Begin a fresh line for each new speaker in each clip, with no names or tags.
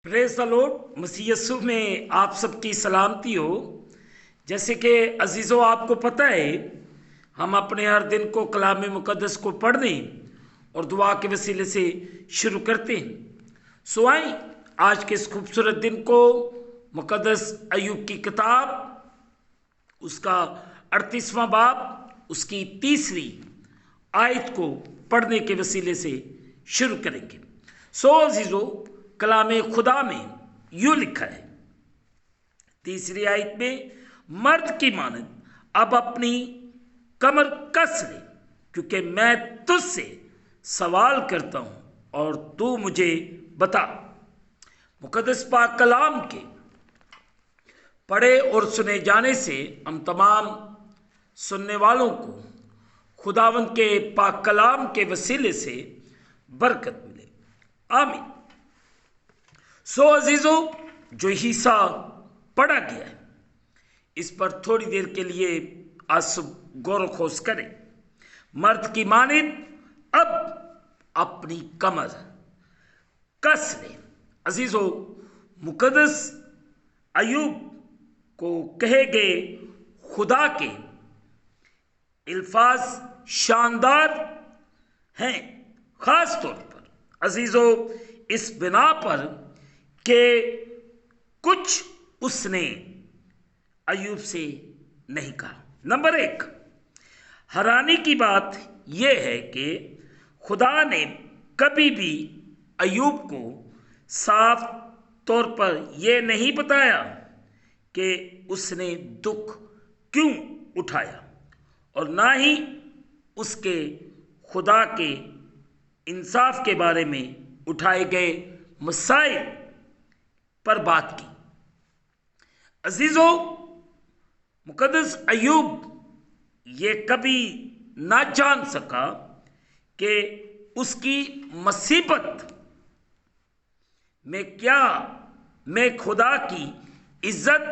Praise the Lord. मसीह यीशु में आप सबकी सलामती हो। जैसे कि अजीज़ों आपको पता है, हम अपने हर दिन को कलाम मुक़द्दस को पढ़ने और दुआ के वसीले से शुरू करते हैं। सो आए आज के इस खूबसूरत दिन को मुक़द्दस अय्यूब की किताब उसका 38वां बाब उसकी 3री आयत को पढ़ने के वसीले से शुरू करेंगे। सो अजीज़ों, कलाम खुदा में यूँ लिखा है 3री आयत में, मर्द की मानद अब अपनी कमर कस ले, क्योंकि मैं तुझसे सवाल करता हूं और तू मुझे बता। मुक़द्दस पाक कलाम के पढ़े और सुने जाने से हम तमाम सुनने वालों को खुदावंद के पाक कलाम के वसीले से बरकत मिले। आमीन। सो अजीज़ों, जो हिस्सा पढ़ा गया है इस पर थोड़ी देर के लिए आज गौर खोज करें। मर्द की मानिद अब अपनी कमर कस ले। अजीज़ों, मुक़द्दस अय्यूब को कहे गए खुदा के अल्फाज शानदार हैं, ख़ास तौर पर अजीज़ों इस बिना पर कि कुछ उसने अय्यूब से नहीं कहा। नंबर 1, हैरानी की बात यह है कि खुदा ने कभी भी अय्यूब को साफ तौर पर यह नहीं बताया कि उसने दुख क्यों उठाया, और ना ही उसके खुदा के इंसाफ के बारे में उठाए गए मसाइल पर बात की। अजीज़ों, मुक़द्दस अय्यूब ये कभी ना जान सका कि उसकी मुसीबत में क्या में खुदा की इज्जत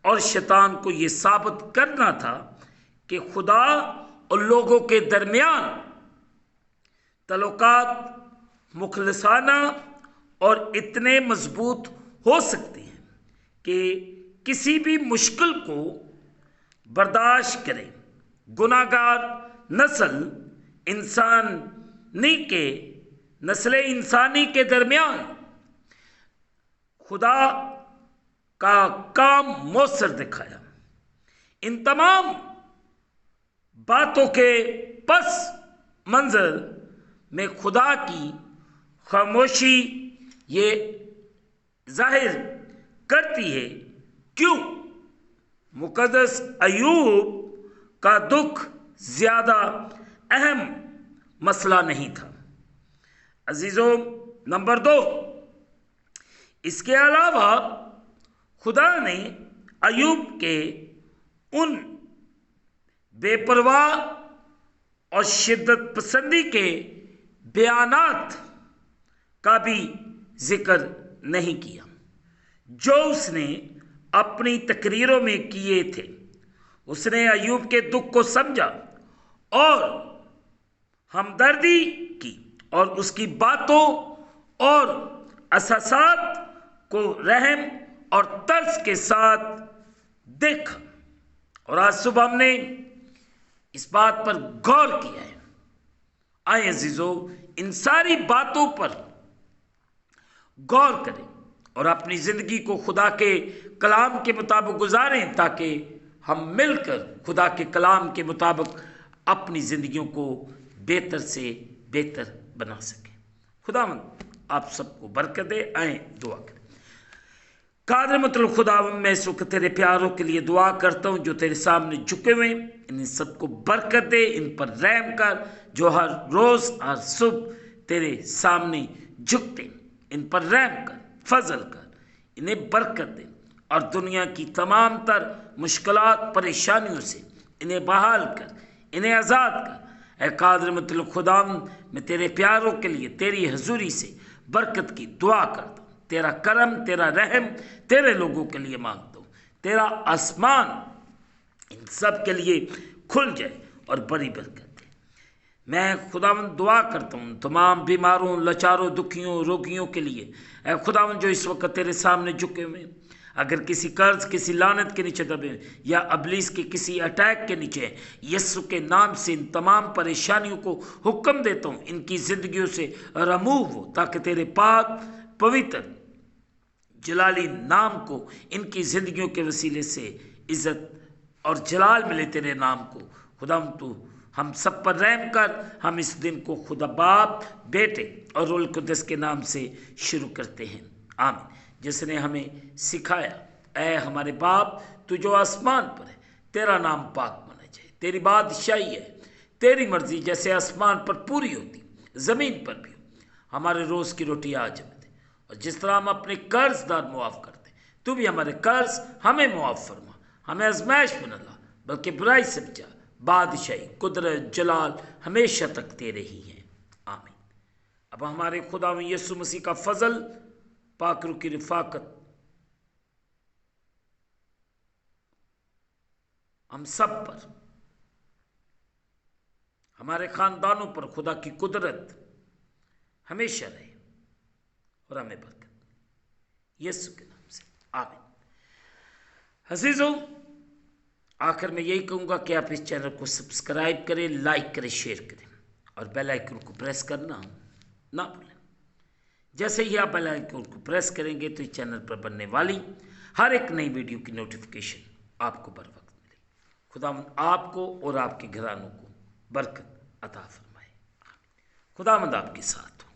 और शैतान को ये साबित करना था कि खुदा और लोगों के दरमियान तल्लुकात मुखलिसाना और इतने मजबूत हो सकते हैं कि किसी भी मुश्किल को बर्दाश्त करें। गुनाहगार नस्ल इंसानी के दरमियान खुदा का काम मौसर दिखाया। इन तमाम बातों के पस मंजर में खुदा की खामोशी ये जाहिर करती है क्यों मुक़द्दस अय्यूब का दुख ज़्यादा अहम मसला नहीं था। अजीज़ों, नंबर 2, इसके अलावा खुदा ने अय्यूब के उन बेपरवाह और शिद्दत पसंदी के बयानात का भी जिक्र नहीं किया जो उसने अपनी तकरीरों में किए थे। उसने अय्यूब के दुख को समझा और हमदर्दी की और उसकी बातों और अहसासात को रहम और तर्स के साथ देखा। और आज सुबह हमने इस बात पर गौर किया है। आए अजीज़ों, इन सारी बातों पर गौर करें और अपनी ज़िंदगी को खुदा के कलाम के मुताबिक गुजारें, ताकि हम मिलकर खुदा के कलाम के मुताबिक अपनी ज़िंदगियों को बेहतर से बेहतर बना सकें। खुदावंद आप सबको बरकत दे। आए दुआ करें। कादिर मतलब खुदावंद, मैं इस वक्त तेरे प्यारों के लिए दुआ करता हूँ जो तेरे सामने झुके हुए, इन सबको बरकत दे, इन पर रहम कर, जो हर रोज़ हर सुबह तेरे सामने झुकते, इन पर रहम कर, फजल कर, इन्हें बरकत दे और दुनिया की तमाम तर मुश्किलात परेशानियों से इन्हें बहाल कर, इन्हें आज़ाद कर। ऐ कादिर मतलब खुदावंद, मैं तेरे प्यारों के लिए तेरी हजूरी से बरकत की दुआ करता हूँ। तेरा करम, तेरा रहम तेरे लोगों के लिए मांगता हूँ। तेरा आसमान इन सब के लिए खुल जाए और बड़ी बरकत दे। میں خداوند دعا کرتا ہوں تمام بیماروں، لاچاروں، دکھیوں، روگیوں کے لیے، اے خداوند جو اس وقت تیرے سامنے جھکے ہوئے ہیں، اگر کسی قرض، کسی لعنت کے نیچے دبے یا ابلیس کے کسی اٹیک کے نیچے، یسوع کے نام سے ان تمام پریشانیوں کو حکم دیتا ہوں ان کی زندگیوں سے رموو ہو، تاکہ تیرے پاک پوتر جلالی نام کو ان کی زندگیوں کے وسیلے سے عزت اور جلال ملے تیرے نام کو۔ خداوند تو ہم سب پر رحم کر، ہم اس دن کو خدا باپ، بیٹے اور روح القدس کے نام سے شروع کرتے ہیں، آمین۔ جس نے ہمیں سکھایا، اے ہمارے باپ تو جو آسمان پر ہے، تیرا نام پاک مانا جائے، تیری بادشاہی ہے، تیری مرضی جیسے آسمان پر پوری ہوتی زمین پر بھی ہو۔ ہمارے روز کی روٹی آج ہمیں دے، اور جس طرح ہم اپنے قرض دار معاف کرتے ہیں، تو بھی ہمارے قرض ہمیں معاف فرما، ہمیں آزمائش میں نہ لا بلکہ برائی سے بچا۔ بادشاہی، قدرت، جلال ہمیشہ تک تیرے ہی ہیں، آمین۔ اب ہمارے خدا یسوع مسیح کا فضل، پاک روح کی رفاقت ہم سب پر، ہمارے خاندانوں پر خدا کی قدرت ہمیشہ رہے اور ہمیں برکت، یسوع کے نام سے، آمین۔ عزیزوں، آخر میں یہی کہوں گا کہ آپ اس چینل کو سبسکرائب کریں، لائک کریں، شیئر کریں اور بیل آئیکن کو پریس کرنا نہ بھولیں۔ جیسے ہی آپ بیل آئیکن کو پریس کریں گے تو اس چینل پر بننے والی ہر ایک نئی ویڈیو کی نوٹیفیکیشن آپ کو بر وقت ملے گی۔ خداوند آپ کو اور آپ کے گھرانوں کو برکت عطا فرمائے، خداوند آپ کے ساتھ ہو۔